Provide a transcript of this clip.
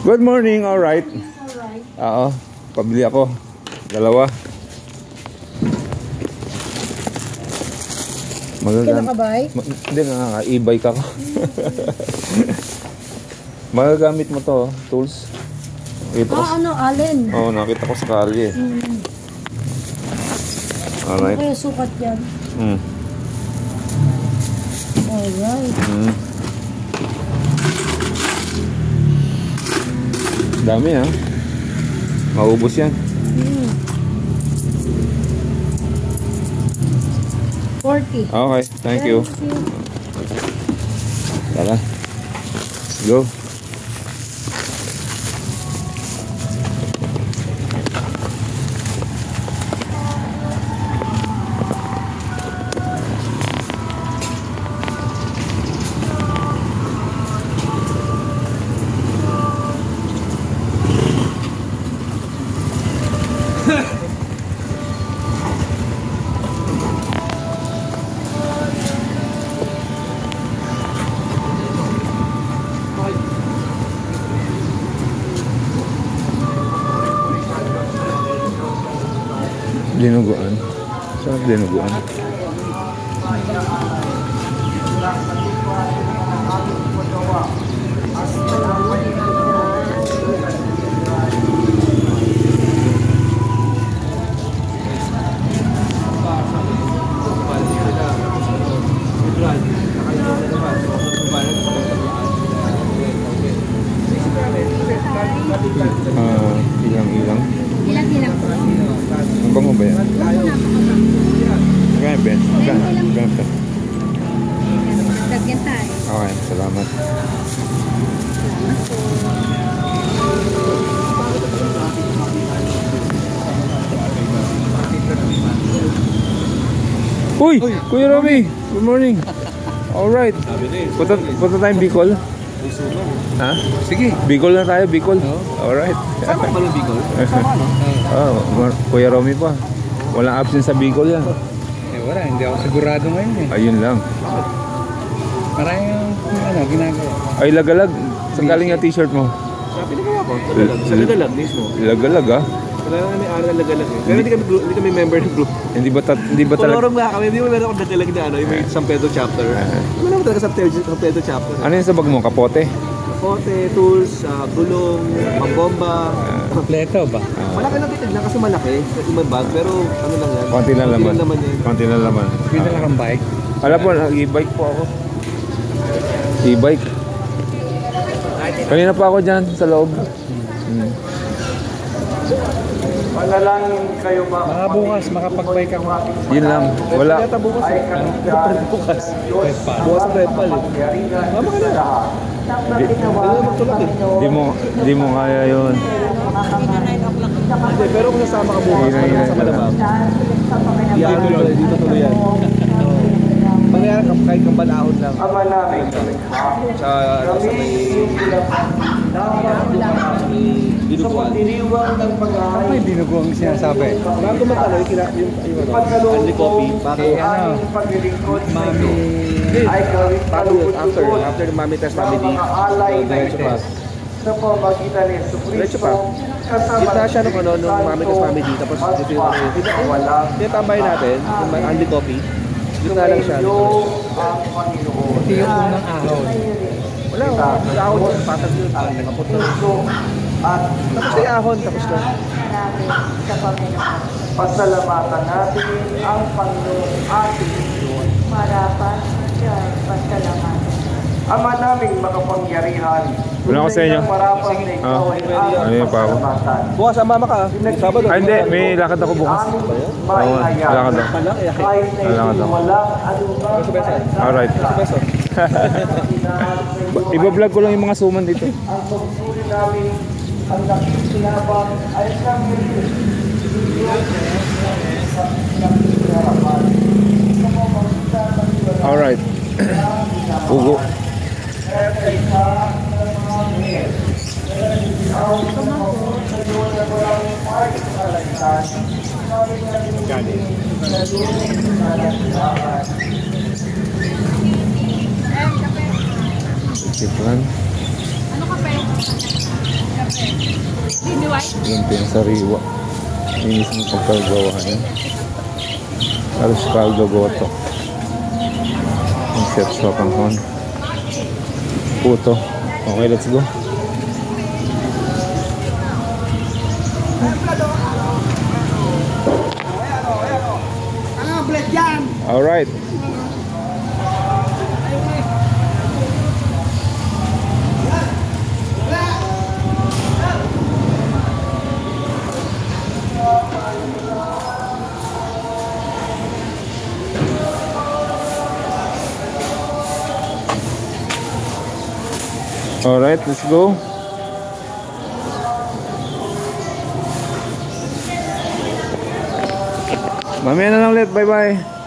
Good morning, alright. Oo, pabili ako. Dalawa. Kailan ka ba? Hindi nga, e-bike ako. Magagamit mo to, tools. Allen? Oo, nakita ko sa kalye. Alright. Kaya sukat yan. Alright. Dami ha. Maubos yan. 40. Okay, thank you. Tara. Let's go. Dinuguan. Sarap dinuguan. Ilang-ilang. Ilang-ilang po. Ang bango ba yan? Magkano ba yan? Magkano ba? Lagyan tayo. Okay, salamat. Uy! Kuya Romy! Good morning! Alright. Punta tayong Bicol. Ha? Sige. Bicol na tayo, Bicol. Alright. Sama ka ba ng Bicol? Kuya Romy pa. Walang absent sa Bicol yan. Wala, hindi ako sigurado ngayon eh. Ayun lang. Maraming ginagawa. Ay, lagalag. Saan galing yung t-shirt mo? Sabi na ko. Sa Lagalag mismo. Lagalag ah? Wala na may araw na Lagalag eh. Pero hindi kami member ng group. Hindi ba talaga? Kolorong nga kami, hindi mo meron akong Lagalag na yung may San Pedro chapter. Wala naman talaga San Pedro chapter. Ano yung sa bag mo? Kapote? Kapote, tools, gulong, pambomba. Kompleto ba? Malaki lang titignan kasi malaki. Yung bag, pero ano lang yan. Konti lang laman. Konti lang laman. Pwede lang ang bike. Alam po, e-bike po ako. E-bike. Kanina pa ako dyan sa loob. Panalangin kayo ba? Mga bukas, makapag-bike ako. Yun lang. Wala. Bukas eh. Bukas. Bukas ang red pal eh. Mama ka na. Di mo kaya yun. Hindi, pero kung nasama ka bukas, sa Malabang. Dito tuloy yan. Mangyari ka kahit kang balahon lang. Ama namin. Sa may dinuguan. Diniwang ng pag-ahay. Ano yung dinuguang sinasabi? Bago matalo, only copy. Bago paglilingkod sa Mami. ay gawin after the Mami Test Mami D. alay na Diretso pa. sa pamagitan ni Diretso pa. kasama Kita siya nung Mami Test Mami D. Tapos dito yung tinatambay natin, yung only copy. Dito na lang siya. ang Panginoon. Ito yung unang ahon. Wala, ahon yung patag yun. Nakaputo. At Tapos na yung ahon, tapos na. Sa Panginoon. pasalamatan natin ang Panginoong ating Diyos. Marapan siya. Pasalamatan. Ama naming makapangyarihan. Wala ko sa inyo. Marapan na ikaw ay Ano yung pa ako? Bukas sama ka. Sabado. Ay, hindi. May lakad ako bukas. Oo, lakad ako. Kahit na Lakad hindi ako. walang anumang Alright. Iba-vlog ko lang yung mga suman dito. ang pagpuli namin ang nakikinabang ay siyang Alright. Ugo. Siplan. Yung pinasariwa. Yung mismo pagkagawa niya. Aros caldo goto. Yung set sa panghon. Puto. Okay, let's go. Alright. Alright, let's go. Mamaya na lang ulit. Bye-bye.